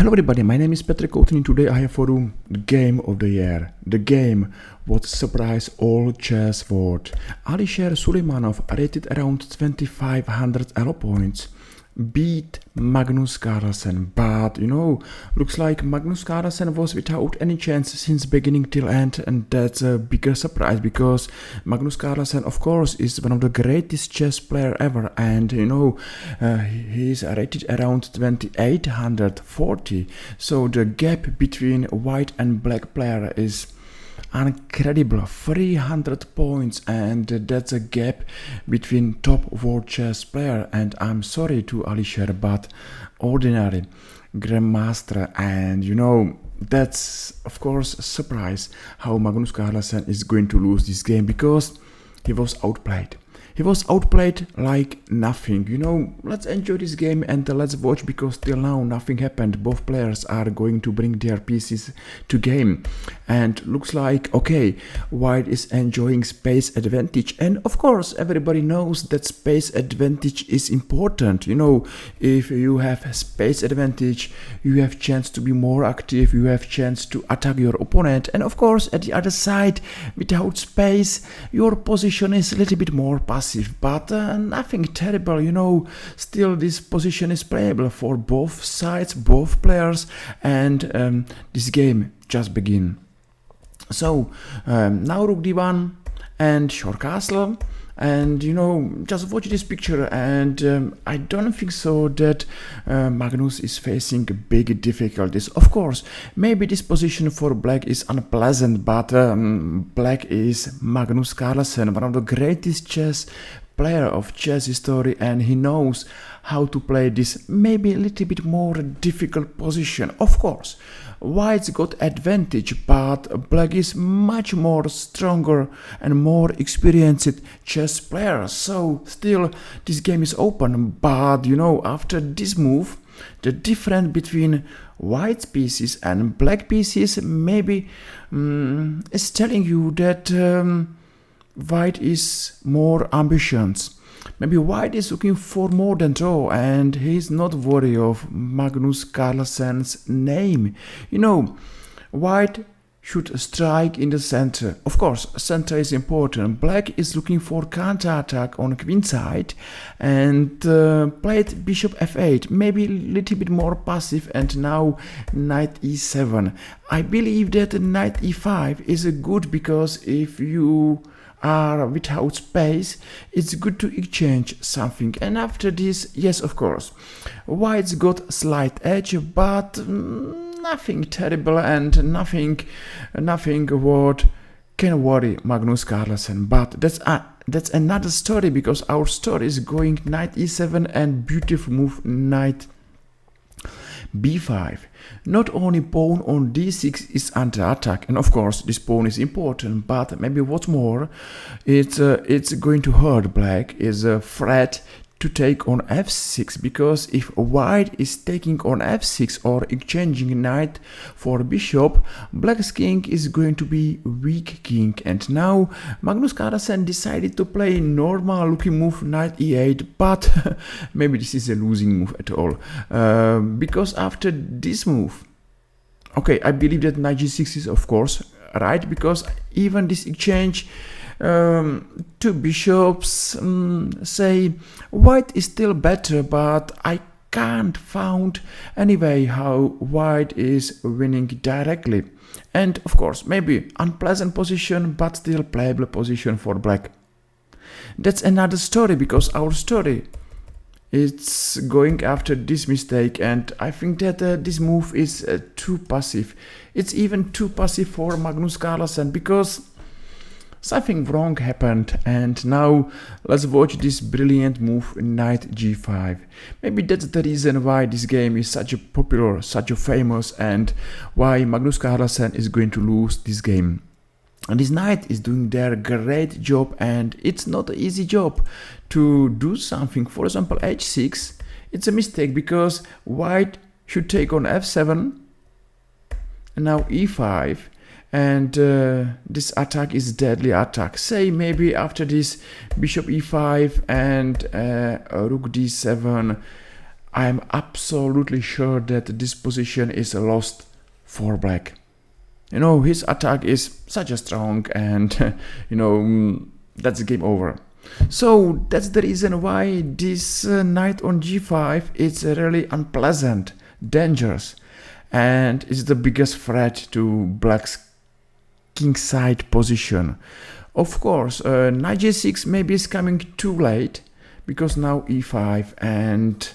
Hello everybody, my name is Petr Koutný. Today I have for you the game of the year. The game what surprised all chess world. Alisher Suleymenov, rated around 2500 elo points, beat Magnus Carlsen, but looks like Magnus Carlsen was without any chance since beginning till end, and that's a bigger surprise because Magnus Carlsen of course is one of the greatest chess player ever, and he's rated around 2840, so the gap between white and black player is incredible, 300 points, and that's a gap between top world chess player. And I'm sorry to Alisher, but ordinary grandmaster, and that's of course a surprise how Magnus Carlsen is going to lose this game because he was outplayed. He was outplayed like nothing. Let's enjoy this game and let's watch, because till now nothing happened. Both players are going to bring their pieces to game, and looks like, okay, white is enjoying space advantage, and of course everybody knows that space advantage is important. If you have space advantage, you have chance to be more active, you have chance to attack your opponent, and of course at the other side, without space, your position is a little bit more passive, but nothing terrible. Still this position is playable for both sides, both players, and this game just begin. So now rook d1 and short castle, and just watch this picture, and I don't think so that Magnus is facing big difficulties. Of course, maybe this position for black is unpleasant, but black is Magnus Carlsen, one of the greatest chess player of chess history, and he knows how to play this maybe a little bit more difficult position. Of course, white's got advantage, but black is much more stronger and more experienced chess player. So still this game is open, but after this move, the difference between white pieces and black pieces maybe is telling you that white is more ambitious. Maybe white is looking for more than draw, and he's not worried of Magnus Carlsen's name. White should strike in the center. Of course, center is important. Black is looking for counter-attack on queen side and played bishop f8, maybe a little bit more passive, and now knight e7. I believe that knight e5 is good, because if you are without space, it's good to exchange something. And after this, yes, of course, white's got slight edge, but nothing terrible and nothing what can worry Magnus Carlsen. But that's another story, because our story is going knight e7 and beautiful move knight b5. Not only pawn on d6 is under attack, and of course this pawn is important, but maybe what's more, it's going to hurt black is a threat to take on f6, because if white is taking on f6 or exchanging knight for bishop, black's king is going to be weak king. And now Magnus Carlsen decided to play normal looking move knight e8, but maybe this is a losing move at all, because after this move, okay, I believe that knight g6 is of course right, because even this exchange, two bishops say white is still better, but I can't find any way how white is winning directly. And of course, maybe unpleasant position, but still playable position for black. That's another story, because our story is going after this mistake, and I think that this move is too passive. It's even too passive for Magnus Carlsen, because something wrong happened, and now let's watch this brilliant move knight g5. Maybe that's the reason why this game is such a popular, such a famous, and why Magnus Carlsen is going to lose this game. And this knight is doing their great job, and it's not an easy job to do something. For example, h6, it's a mistake, because white should take on f7, and now e5, and this attack is deadly attack. Say maybe after this bishop e5 and rook d7, I am absolutely sure that this position is lost for black. You know, his attack is such a strong, and you know, that's game over. So that's the reason why this knight on g5 is really unpleasant, dangerous, and is the biggest threat to black's kingside position. Of course, knight g6 maybe is coming too late, because now e5, and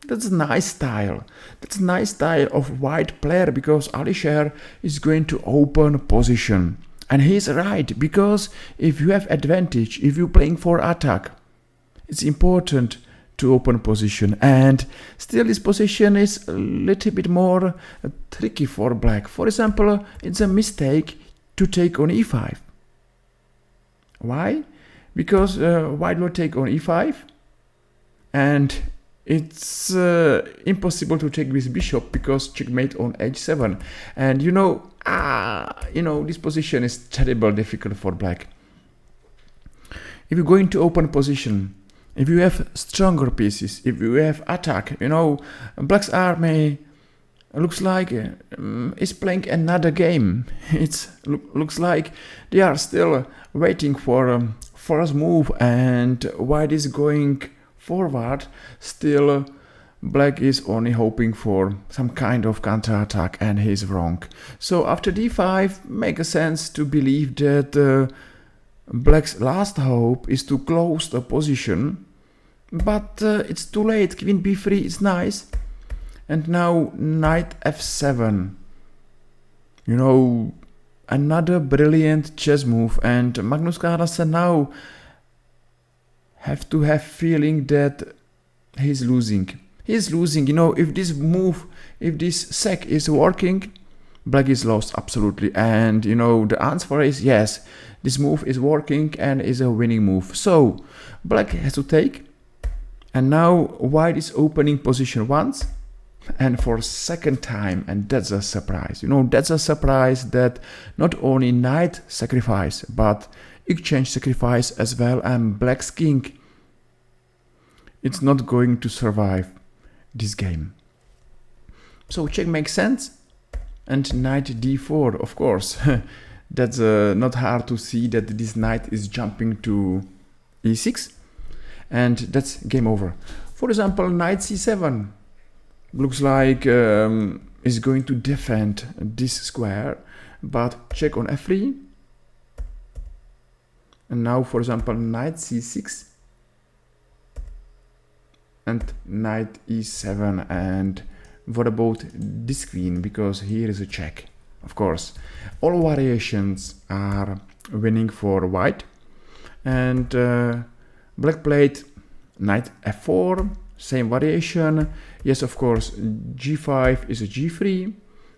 that's a nice style. That's a nice style of white player, because Alisher is going to open position. And he's right, because if you have advantage, if you're playing for attack, it's important to open position. And still this position is a little bit more tricky for black. For example, it's a mistake to take on e5. Why? Because white will take on e5, and it's impossible to take with bishop, because checkmate on h7. And you know, this position is terrible difficult for black. If you go into open position, if you have stronger pieces, if you have attack, you know, black's army looks like is playing another game. It looks like they are still waiting for first move, and white is going forward. Still black is only hoping for some kind of counter attack, and he's wrong. So after d5 makes sense to believe that black's last hope is to close the position, but it's too late. Queen b3 is nice, and now knight f7. You know, another brilliant chess move, and Magnus Carlsen now have to have feeling that he's losing. He's losing, you know, if this move, if this sec is working, black is lost absolutely. And you know, the answer is yes, this move is working and is a winning move. So black has to take, and now white is opening position once and for second time, and that's a surprise. You know, that's a surprise that not only knight sacrifice, but exchange sacrifice as well, and black's king, it's not going to survive this game. So check makes sense, and knight d4, of course. That's not hard to see that this knight is jumping to e6, and that's game over. For example, knight c7 looks like is going to defend this square, but check on f3. And now, for example, knight c6 and knight e7. And what about this queen? Because here is a check. Of course, all variations are winning for white. And black played knight f4, same variation. Yes, of course, g5 is a g3,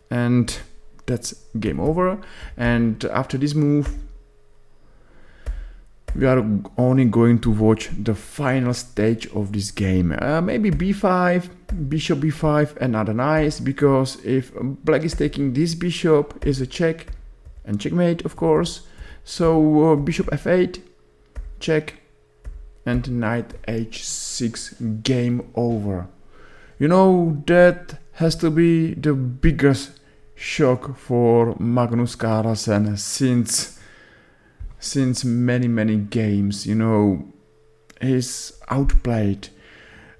and that's game over. And after this move, we are only going to watch the final stage of this game. Maybe b5, bishop b5, another nice, because if black is taking this bishop, is a check and checkmate, of course. So bishop f8, check, and knight h6, game over. You know, that has to be the biggest shock for Magnus Carlsen since many games. You know, he's outplayed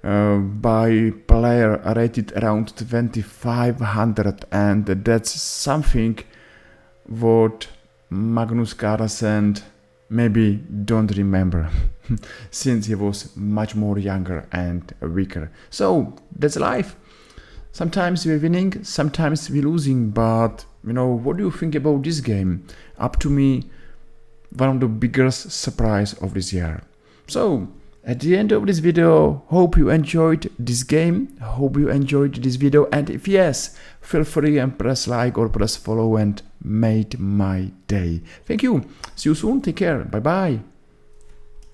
by player rated around 2500, and that's something what Magnus Carlsen maybe don't remember since he was much more younger and weaker. So that's life. Sometimes we're winning, sometimes we're losing, but you know, what do you think about this game? Up to me, one of the biggest surprise of this year. So at the end of this video, hope you enjoyed this game, hope you enjoyed this video, and if yes, feel free and press like or press follow and made my day. Thank you, see you soon, take care, bye bye.